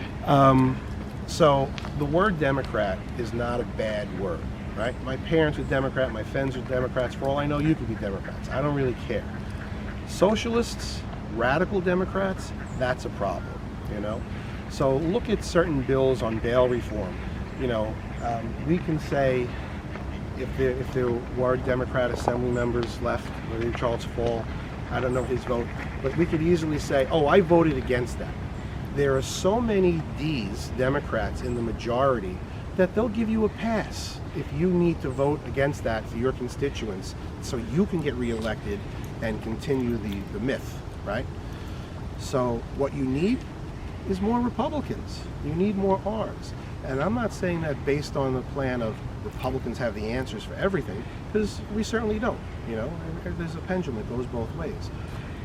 So the word Democrat is not a bad word, right? My parents are Democrat, my friends are Democrats. For all I know, you could be Democrats. I don't really care. Socialists, radical Democrats, that's a problem, So look at certain bills on bail reform. We can say if there were Democrat Assembly members left, whether Charles Fall, I don't know his vote, but we could easily say, oh, I voted against that. There are so many D's, Democrats, in the majority that they'll give you a pass if you need to vote against that for your constituents so you can get reelected and continue the myth, right? So what you need is more Republicans. You need more R's. And I'm not saying that based on the plan of Republicans have the answers for everything, because we certainly don't. There's a pendulum that goes both ways.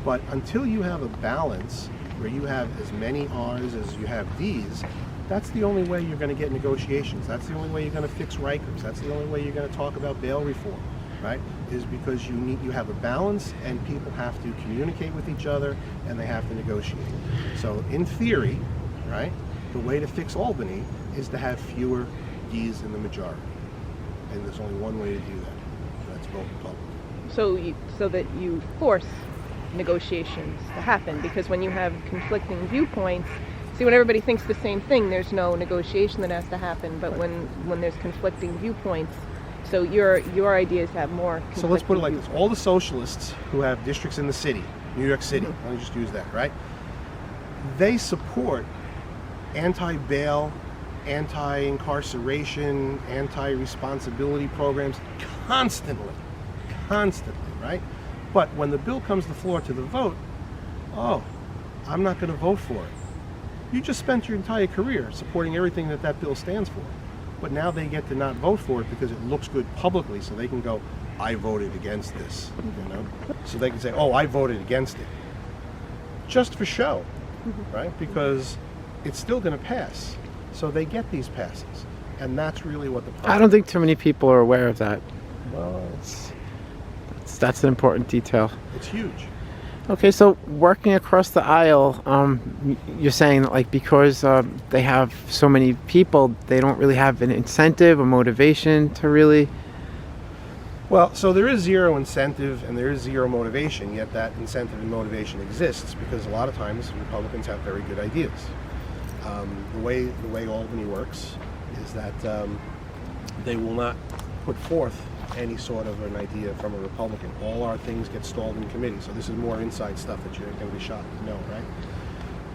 But until you have a balance where you have as many R's as you have D's, that's the only way you're going to get negotiations. That's the only way you're going to fix Rikers. That's the only way you're going to talk about bail reform, right? Is because you have a balance and people have to communicate with each other and they have to negotiate. So in theory, right, the way to fix Albany is to have fewer D's in the majority. And there's only one way to do that, and that's vote Republican. So that you force negotiations to happen, because when you have conflicting viewpoints, see, when everybody thinks the same thing, there's no negotiation that has to happen. But when there's conflicting viewpoints, so your idea is to have more conflicting. So let's put it like this: all the socialists who have districts in the city, New York City, let me just use that, right? They support anti-bail, anti-incarceration, anti-responsibility programs constantly, right? But when the bill comes to the floor to the vote, oh, I'm not going to vote for it. You just spent your entire career supporting everything that bill stands for. But now they get to not vote for it because it looks good publicly, so they can go, I voted against this, So they can say, oh, I voted against it. Just for show, right? Because it's still going to pass. So they get these passes. And that's really what the problem I don't think too many people are aware of that. Well, That's an important detail. it's huge. Okay, so working across the aisle, you're saying that because they have so many people, they don't really have an incentive or motivation to really. Well, so there is zero incentive and there is zero motivation, yet that incentive and motivation exists because a lot of times Republicans have very good ideas. The way Albany works is that they will not put forth any sort of an idea from a Republican. All our things get stalled in committee, so this is more inside stuff that you're going to be shocked to know, right?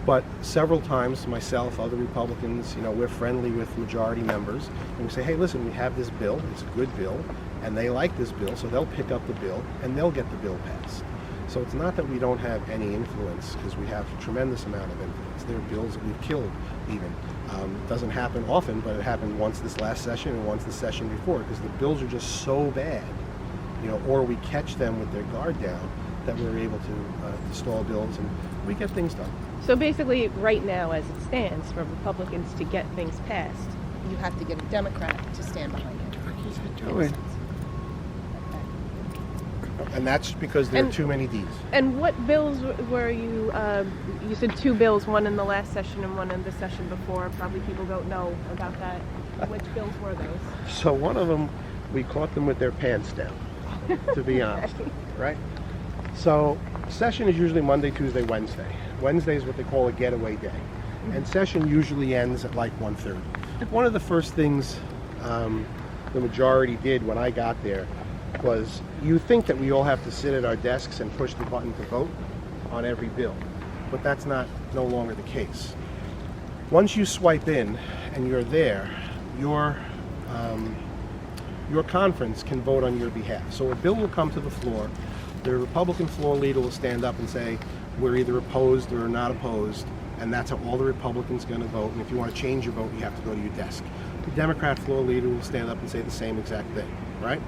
But several times, myself, other Republicans, we're friendly with majority members, and we say, hey, listen, we have this bill, it's a good bill, and they like this bill, so they'll pick up the bill, and they'll get the bill passed. So it's not that we don't have any influence, because we have a tremendous amount of influence. There are bills that we've killed, even. It doesn't happen often, but it happened once this last session and once the session before, because the bills are just so bad, or we catch them with their guard down, that we're able to stall bills, and we get things done. So basically, right now, as it stands, for Republicans to get things passed, you have to get a Democrat to stand behind it. And that's because there are too many Ds. And what bills were you, you said 2 bills, one in the last session and one in the session before. Probably people don't know about that. Which bills were those? So one of them, we caught them with their pants down, to be honest, right? So session is usually Monday, Tuesday, Wednesday. Wednesday is what they call a getaway day. And session usually ends at like 1:30. One of the first things the majority did when I got there was, you think that we all have to sit at our desks and push the button to vote on every bill, but that's no longer the case. Once you swipe in and you're there, your conference can vote on your behalf. So a bill will come to the floor, the Republican floor leader will stand up and say, we're either opposed or not opposed, and that's how all the Republicans are going to vote, and if you want to change your vote, you have to go to your desk. The Democrat floor leader will stand up and say the same exact thing, right?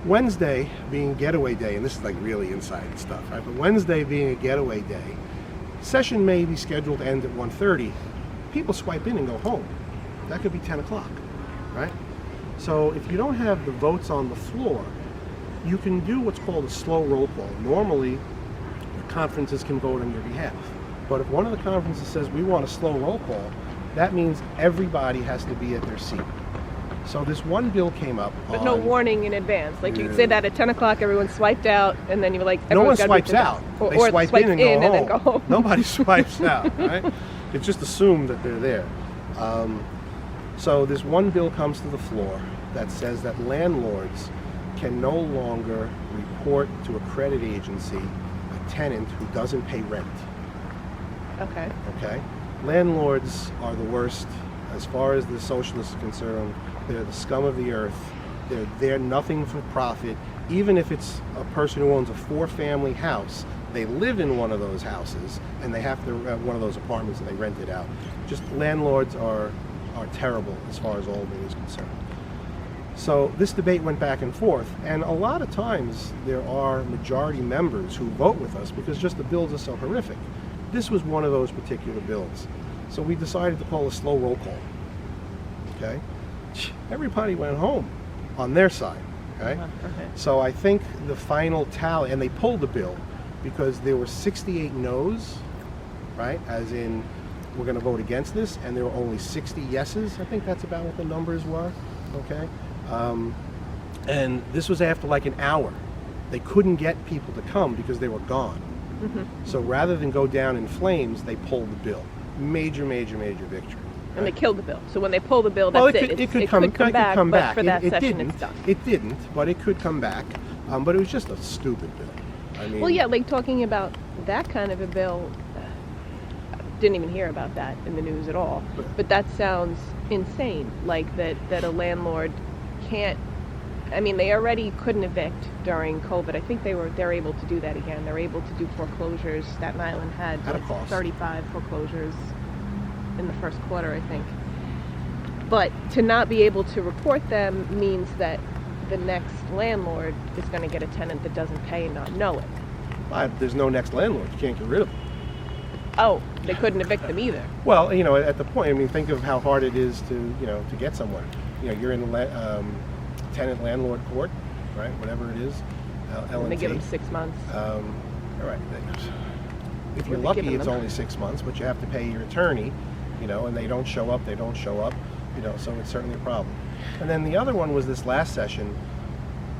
Wednesday being getaway day, and this is like really inside stuff, right? But Wednesday being a getaway day, session may be scheduled to end at 1:30. People swipe in and go home. That could be 10 o'clock, right? So if you don't have the votes on the floor, you can do what's called a slow roll call. Normally, the conferences can vote on your behalf. But if one of the conferences says we want a slow roll call, that means everybody has to be at their seat. So this one bill came up. But no warning in advance. Like you could say that at 10 o'clock, everyone swiped out, and then you were like, no one swipes swipes out. They swipe in and then go home. Nobody swipes out, right? It's just assumed that they're there. So this one bill comes to the floor that says that landlords can no longer report to a credit agency a tenant who doesn't pay rent. Okay. Okay? Landlords are the worst. As far as the socialists are concerned, they're the scum of the earth. They're nothing for profit. Even if it's a person who owns a 4-family house, they live in one of those houses and they have to one of those apartments and they rent it out. Just landlords are terrible as far as Albany is concerned. So this debate went back and forth, and a lot of times there are majority members who vote with us because just the bills are so horrific. This was one of those particular bills. So we decided to call a slow roll call. Okay? Everybody went home on their side. Okay? So I think the final tally, and they pulled the bill because there were 68 no's, right? As in, we're going to vote against this, and there were only 60 yeses. I think that's about what the numbers were. Okay? And this was after like an hour. They couldn't get people to come because they were gone. So rather than go down in flames, they pulled the bill. Major victory. And they killed the bill. So when they pull the bill, that's it. It could come back, but for that it session, didn't. it's done. It didn't, but it could come back. But it was just a stupid bill. I mean, well, yeah, like talking about that kind of a bill, didn't even hear about that in the news at all. But that sounds insane. Like that a landlord can't. I mean, they already couldn't evict during COVID. I think they're able to do that again. They're able to do foreclosures. Staten Island had at a cost. 35 foreclosures in the first quarter, I think. But to not be able to report them means that the next landlord is going to get a tenant that doesn't pay and not know it. There's no next landlord. You can't get rid of them. Oh, they couldn't evict them either. Well, at the point, I mean, think of how hard it is to get someone. You're in the tenant landlord court, right? Whatever it is. And they give them 6 months. All right. If you're lucky, it's only 6 months, but you have to pay your attorney, and they don't show up, so it's certainly a problem. And then the other one was this last session.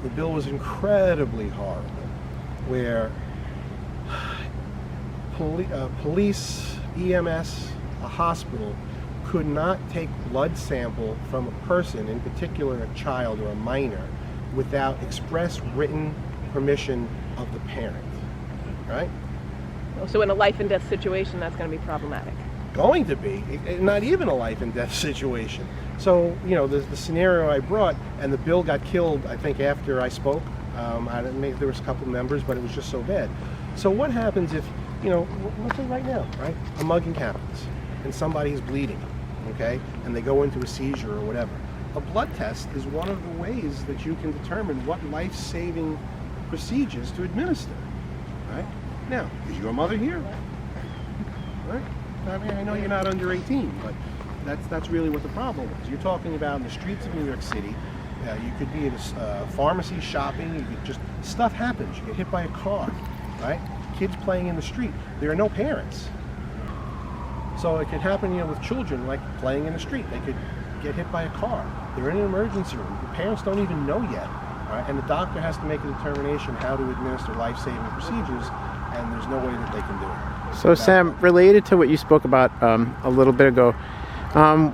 the bill was incredibly horrible, where police, EMS, a hospital could not take blood sample from a person, in particular a child or a minor, without express written permission of the parent, right? So in a life and death situation, that's going to be problematic. Going to be, not even a life and death situation. So, you know, the scenario I brought, and the bill got killed, I think, after I spoke. There was a couple members, but it was just so bad. So what happens if, you know, let's say right now, right? A mugging happens, and somebody is bleeding, okay? And they go into a seizure or whatever. A blood test is one of the ways that you can determine what life-saving procedures to administer, right? Now, is your mother here? Right? I mean, I know you're not under 18, but that's really what the problem is. You're talking about in the streets of New York City. You could be in a pharmacy shopping. You could just, stuff happens. You get hit by a car, right? Kids playing in the street. There are no parents. So it could happen, you know, with children, like playing in the street. They could get hit by a car. They're in an emergency room. The parents don't even know yet, right? And the doctor has to make a determination how to administer life-saving procedures, and there's no way that they can do it. So Sam, related to what you spoke about a little bit ago,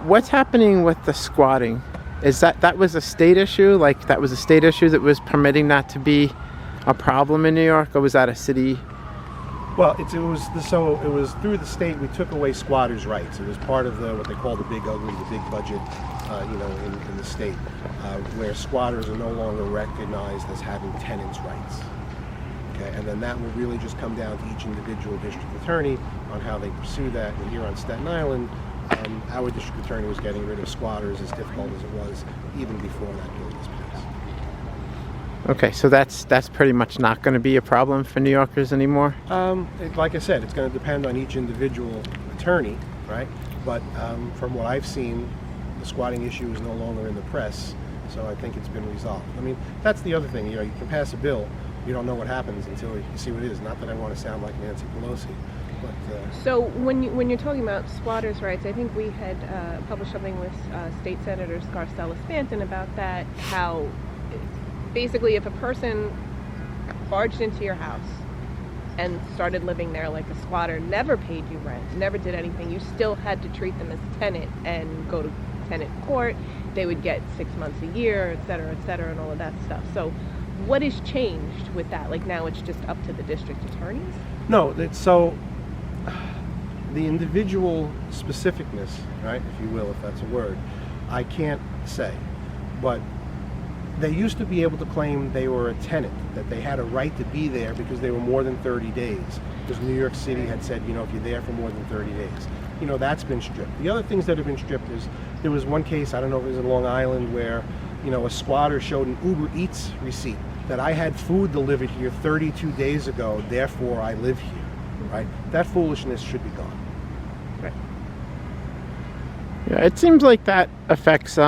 what's happening with the squatting? Is that was a state issue? Like that was a state issue that was permitting that to be a problem in New York, or was that a city? Well, it was through the state. We took away squatters' rights. It was part of what they call the big ugly, the big budget, in the state, where squatters are no longer recognized as having tenants' rights. Okay, and then that will really just come down to each individual district attorney on how they pursue that. And here on Staten Island, our district attorney was getting rid of squatters, as difficult as it was even before that bill was passed. Okay, so that's pretty much not going to be a problem for New Yorkers anymore? Like I said, it's going to depend on each individual attorney, right? But from what I've seen, the squatting issue is no longer in the press, so I think it's been resolved. I mean, that's the other thing. You know, you can pass a bill, you don't know what happens until you see what it is. Not that I want to sound like Nancy Pelosi, but so when you're talking about squatters' rights, I think we had published something with State Senator Scarcella Stanton about that. How basically, if a person barged into your house and started living there like a squatter, never paid you rent, never did anything, you still had to treat them as a tenant and go to tenant court. They would get 6 months a year, et cetera, and all of that stuff. So what has changed with that? Like now it's just up to the district attorneys? No, so the individual specificness, right, if you will, if that's a word, I can't say. But they used to be able to claim they were a tenant, that they had a right to be there because they were more than 30 days. Because New York City had said, you know, if you're there for more than 30 days. You know, that's been stripped. The other things that have been stripped is, there was one case, I don't know if it was in Long Island, where, you know, a squatter showed an Uber Eats receipt that I had food delivered here 32 days ago, therefore I live here, right? That foolishness should be gone. Right. Yeah, it seems like that affects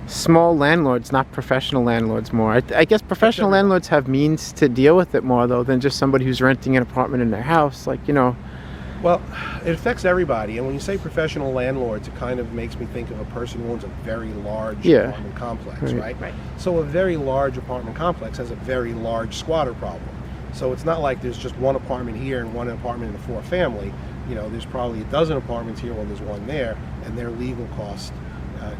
small landlords, not professional landlords more. I guess professional landlords have means to deal with it more, though, than just somebody who's renting an apartment in their house. Like, you know. Well, it affects everybody. And when you say professional landlords, it kind of makes me think of a person who owns a very large apartment complex, right? So a very large apartment complex has a very large squatter problem. So it's not like there's just one apartment here and one apartment in the four family. You know, there's probably a dozen apartments here while there's one there, and their legal costs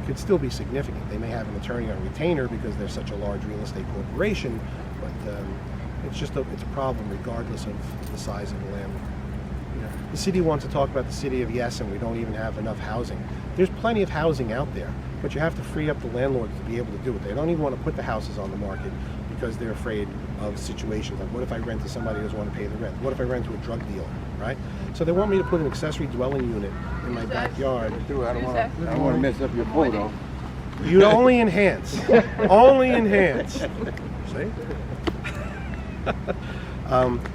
could still be significant. They may have an attorney on retainer because they're such a large real estate corporation, but it's a problem regardless of the size of the landlord. You know, the city wants to talk about the city of yes, and we don't even have enough housing. There's plenty of housing out there, but you have to free up the landlords to be able to do it. They don't even want to put the houses on the market because they're afraid of situations like, what if I rent to somebody who doesn't want to pay the rent? What if I rent to a drug dealer, right? So they want me to put an accessory dwelling unit in my backyard. I don't want to mess up your photo. You only enhance. Only enhance. See?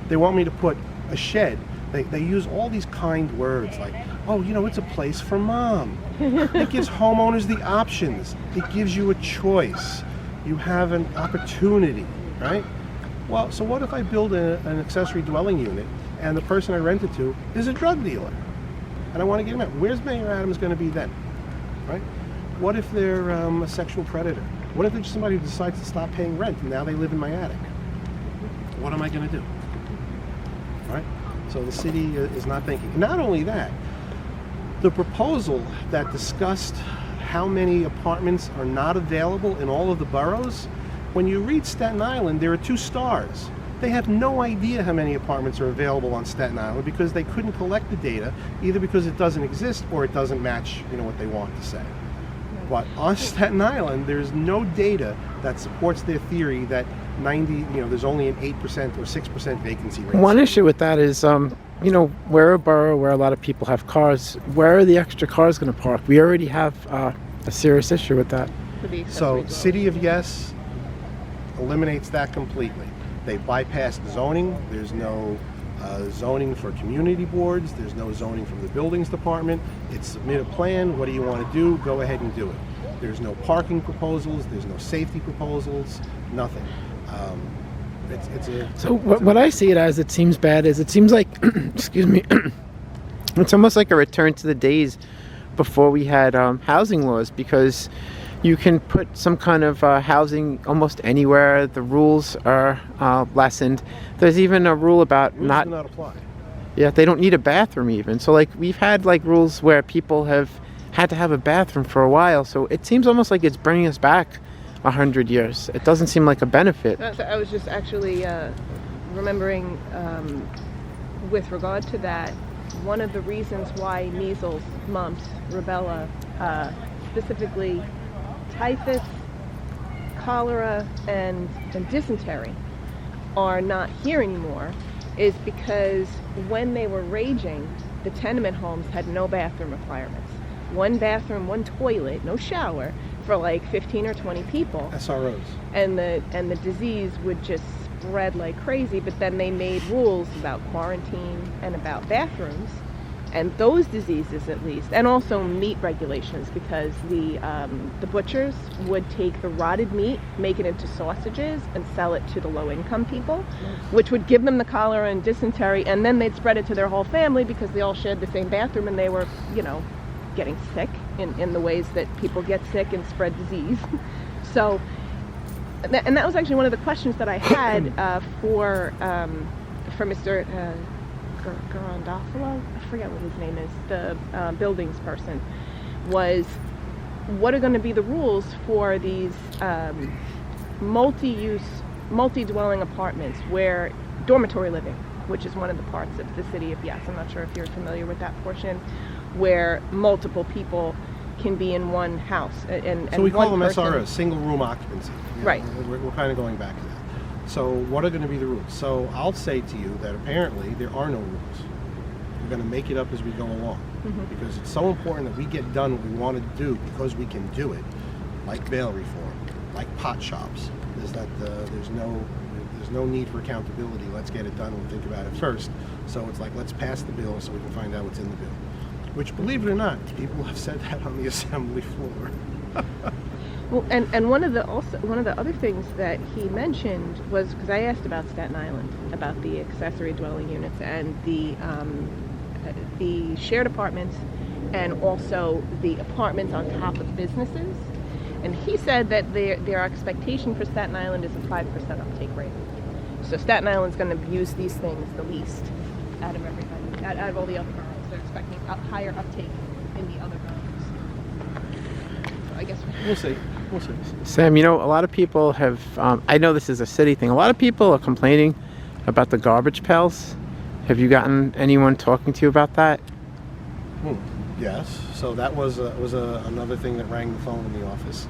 They want me to put a shed. They use all these kind words like, oh, you know, it's a place for mom. It gives homeowners the options. It gives you a choice. You have an opportunity, right? Well, so what if I build an accessory dwelling unit and the person I rent it to is a drug dealer and I want to get him out? Where's Mayor Adams going to be then, right? What if they're a sexual predator? What if there's somebody who decides to stop paying rent and now they live in my attic? What am I going to do? Right? So the city is not thinking. Not only that, the proposal that discussed how many apartments are not available in all of the boroughs, when you read Staten Island, there are 2 stars. They have no idea how many apartments are available on Staten Island because they couldn't collect the data, either because it doesn't exist or it doesn't match, what they want to say. But on Staten Island, there's no data that supports their theory that there's only an 8% or 6% vacancy rate. One issue with that is, we're a borough where a lot of people have cars. Where are the extra cars going to park? We already have a serious issue with that. So City of Yes eliminates that completely. They bypassed zoning. There's no zoning for community boards. There's no zoning from the buildings department. It's submit a plan. What do you want to do? Go ahead and do it. There's no parking proposals. There's no safety proposals. Nothing. What I see it as, it seems bad, is it seems like, excuse me, it's almost like a return to the days before we had housing laws, because you can put some kind of housing almost anywhere. The rules are lessened. There's even a rule about rules do not apply. Yeah, they don't need a bathroom even. So we've had rules where people have had to have a bathroom for a while. So it seems almost like it's bringing us back 100 years. It doesn't seem like a benefit. I was just actually remembering with regard to that, one of the reasons why measles, mumps, rubella, specifically typhus, cholera, and dysentery are not here anymore is because when they were raging, the tenement homes had no bathroom requirements. 1 bathroom, 1 toilet, no shower for 15 or 20 people. SROs. And the disease would just spread like crazy, but then they made rules about quarantine and about bathrooms, and those diseases at least, and also meat regulations, because the butchers would take the rotted meat, make it into sausages, and sell it to the low-income people, which would give them the cholera and dysentery, and then they'd spread it to their whole family because they all shared the same bathroom and they were, getting sick in the ways that people get sick and spread disease. So, and that was actually one of the questions that I had for Mr. Garandopoulos, I forget what his name is, the buildings person, was what are going to be the rules for these multi-use, multi-dwelling apartments where dormitory living, which is one of the parts of the City of Yes. I'm not sure if you're familiar with that portion, where multiple people can be in one house. So we call them SROs, single room occupancy. Right. We're kind of going back to that. So what are going to be the rules? So I'll say to you that apparently there are no rules. We're going to make it up as we go along, because it's so important that we get done what we want to do because we can do it, like bail reform, like pot shops. There's no need for accountability. Let's get it done and think about it first. So it's let's pass the bill so we can find out what's in the bill. Which, believe it or not, people have said that on the assembly floor. Well, and one of the other things that he mentioned was, because I asked about Staten Island, about the accessory dwelling units and the shared apartments, and also the apartments on top of businesses. And he said that their expectation for Staten Island is a 5% uptake rate. So Staten Island's going to use these things the least out of everybody, out of all the other boroughs. They're expecting higher uptake in the other boroughs. So I guess we'll see. Sam, a lot of people have, I know this is a city thing, a lot of people are complaining about the garbage pails. Have you gotten anyone talking to you about that? Yes. So that was another thing that rang the phone in the office.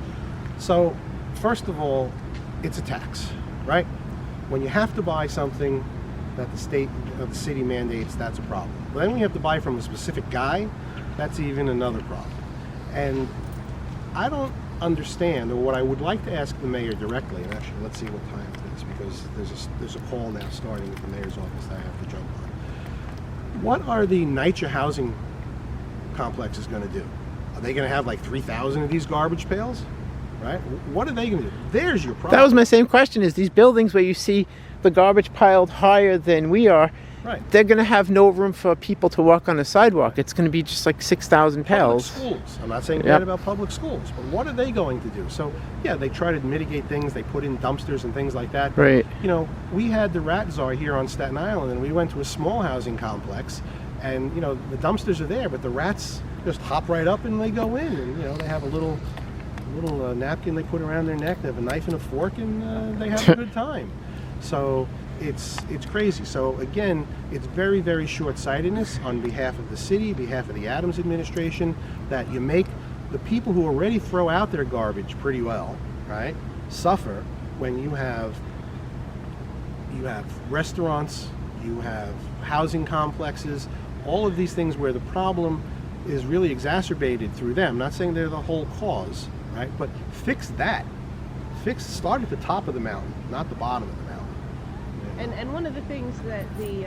So, first of all, it's a tax, right? When you have to buy something that the state or the city mandates, that's a problem. But then when you have to buy from a specific guy, that's even another problem. And I don't understand, or what I would like to ask the mayor directly, and actually let's see what time it is, because there's a call now starting at the mayor's office that I have to jump on. What are the NYCHA housing complexes going to do? Are they going to have 3,000 of these garbage pails? Right? What are they going to do? There's your problem. That was my same question, is these buildings where you see the garbage piled higher than we are, Right. they're going to have no room for people to walk on the sidewalk. It's going to be just like 6,000 Public pails. schools. I'm not saying Yep. bad about public schools, but what are they going to do? So, yeah, they try to mitigate things. They put in dumpsters and things like that. Right. You know, we had the rat czar here on Staten Island, and we went to a small housing complex, and, you know, the dumpsters are there, but the rats just hop right up and they go in, and, you know, they have a little napkin they put around their neck. They have a knife and a fork, and they have a good time. So it's crazy. So again, it's very, very short-sightedness on behalf of the city, behalf of the Adams administration, that you make the people who already throw out their garbage pretty well, right, suffer when you have restaurants, you have housing complexes, all of these things where the problem is really exacerbated through them. I'm not saying they're the whole cause, right? But fix that. Start at the top of the mountain, not the bottom of the mountain. And one of the things that the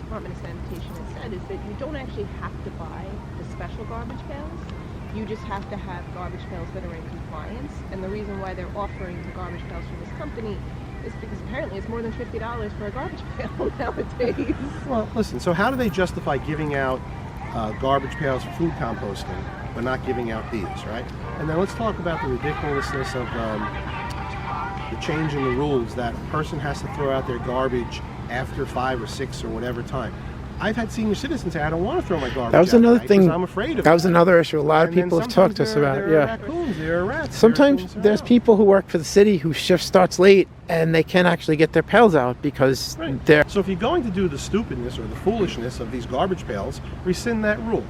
Department of Sanitation has said is that you don't actually have to buy the special garbage pails. You just have to have garbage pails that are in compliance. And the reason why they're offering the garbage pails from this company is because apparently it's more than $50 for a garbage pail nowadays. Well, listen, so how do they justify giving out garbage pails for food composting but not giving out these, right? And then let's talk about the ridiculousness of the change in the rules that a person has to throw out their garbage after 5 or 6 or whatever time. I've had senior citizens say, I don't want to throw my garbage That was out another at night 'cause thing. I'm afraid of That was that. another issue. A lot of And then people have sometimes talked to us there about. are Yeah. raccoons, there are rats. there are Sometimes things there's around. people who work for the city whose shift starts late and they can't actually get their pails out because Right. they're. So if you're going to do the stupidness or the foolishness of these garbage pails, rescind that rule.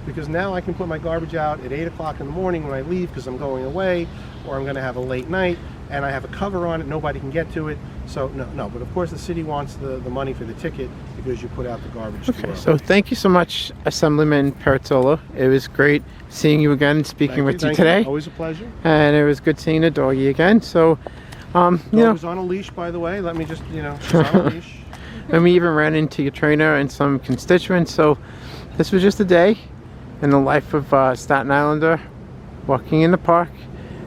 Because now I can put my garbage out at 8 o'clock in the morning when I leave because I'm going away, or I'm going to have a late night, and I have a cover on it, nobody can get to it. So, no. But of course the city wants the money for the ticket because you put out the garbage. Okay, so thank you so much, Assemblyman Pirozzolo. It was great seeing you again and speaking with you today. Always a pleasure. And it was good seeing the doggy again. So, you Dog know, was on a leash, by the way. Let me just, she's on a leash. and we even ran into your trainer and some constituents. So this was just a day in the life of Staten Islander walking in the park.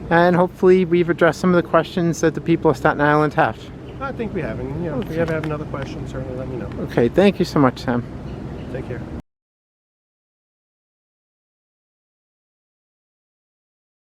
And hopefully we've addressed some of the questions that the people of Staten Island have. I think we have. And, if you ever have another question, certainly let me know. Okay, thank you so much, Sam. Take care.